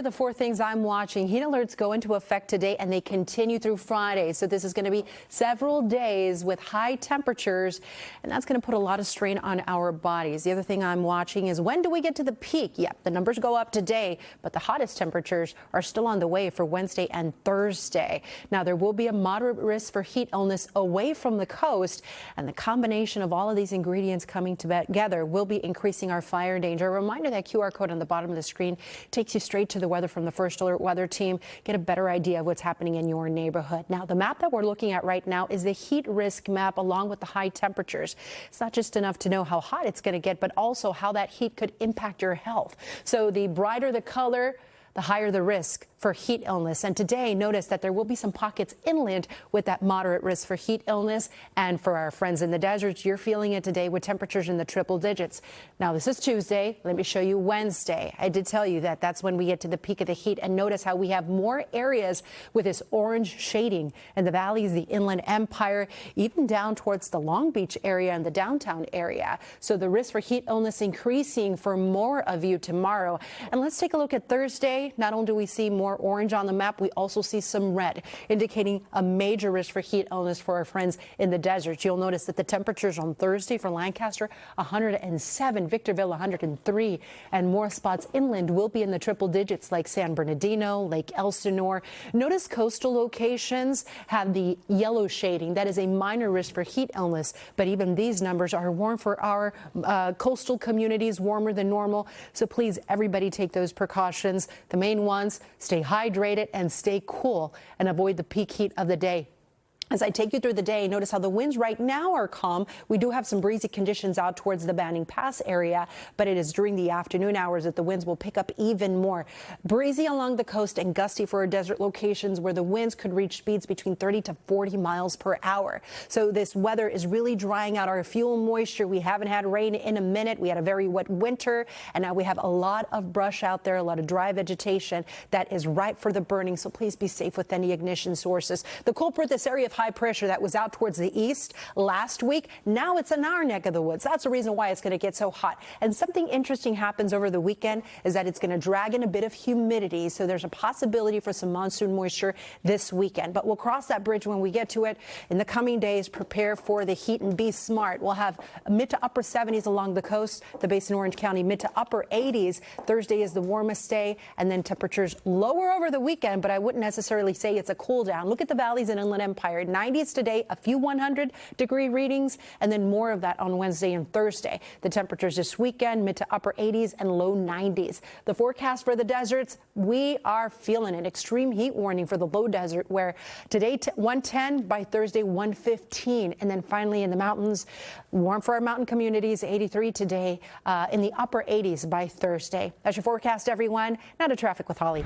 are the four things I'm watching. Heat alerts go into effect today and they continue through Friday. So this is going to be several days with high temperatures, and that's going to put a lot of strain on our bodies. The other thing I'm watching is when do we get to the peak? Yep, the numbers go up today, but the hottest temperatures are still on the way for Wednesday and Thursday. Now, there will be a moderate risk for heat illness away from the coast, and the combination of all of these ingredients coming together will be increasing our fire danger. A reminder that QR code on the bottom of the screen takes you straight to the weather from the First Alert Weather Team. Get a better idea of what's happening in your neighborhood. Now, the map that we're looking at right now is the heat risk map along with the high temperatures. It's not just enough to know how hot it's going to get, but also how that heat could impact your health. So the brighter the color, the higher the risk for heat illness. And today, notice that there will be some pockets inland with that moderate risk for heat illness. And for our friends in the deserts, you're feeling it today with temperatures in the triple digits. Now, this is Tuesday. Let me show you Wednesday. I did tell you that that's when we get to the peak of the heat. And notice how we have more areas with this orange shading in the valleys, the Inland Empire, even down towards the Long Beach area and the downtown area. So the risk for heat illness increasing for more of you tomorrow. And let's take a look at Thursday. Not only do we see more orange on the map, we also see some red, indicating a major risk for heat illness for our friends in the desert. You'll notice that the temperatures on Thursday for Lancaster, 107, Victorville, 103, and more spots inland will be in the triple digits like San Bernardino, Lake Elsinore. Notice coastal locations have the yellow shading. That is a minor risk for heat illness, but even these numbers are warm for our coastal communities, warmer than normal. So please, everybody take those precautions. The main ones, stay hydrated and stay cool and avoid the peak heat of the day. As I take you through the day, notice how the winds right now are calm. We do have some breezy conditions out towards the Banning Pass area, but it is during the afternoon hours that the winds will pick up even more. Breezy along the coast and gusty for our desert locations where the winds could reach speeds between 30 to 40 miles per hour. So this weather is really drying out our fuel moisture. We haven't had rain in a minute. We had a very wet winter, and now we have a lot of brush out there, a lot of dry vegetation that is ripe for the burning. So please be safe with any ignition sources. The culprit, this area of high pressure that was out towards the east last week, now it's in our neck of the woods. That's the reason why it's going to get so hot. And something interesting happens over the weekend is that it's going to drag in a bit of humidity. So there's a possibility for some monsoon moisture this weekend. But we'll cross that bridge when we get to it. In the coming days, prepare for the heat and be smart. We'll have mid to upper 70s along the coast, the Basin Orange County, mid to upper 80s. Thursday is the warmest day, and then temperatures lower over the weekend, but I wouldn't necessarily say it's a cool down. Look at the valleys in Inland Empire. 90s today, a few 100-degree readings, and then more of that on Wednesday and Thursday. The temperatures this weekend, mid to upper 80s and low 90s. The forecast for the deserts, we are feeling an extreme heat warning for the low desert, where today 110, by Thursday 115, and then finally in the mountains, warm for our mountain communities, 83 today, in the upper 80s by Thursday. That's your forecast, everyone. Now to traffic with Holly.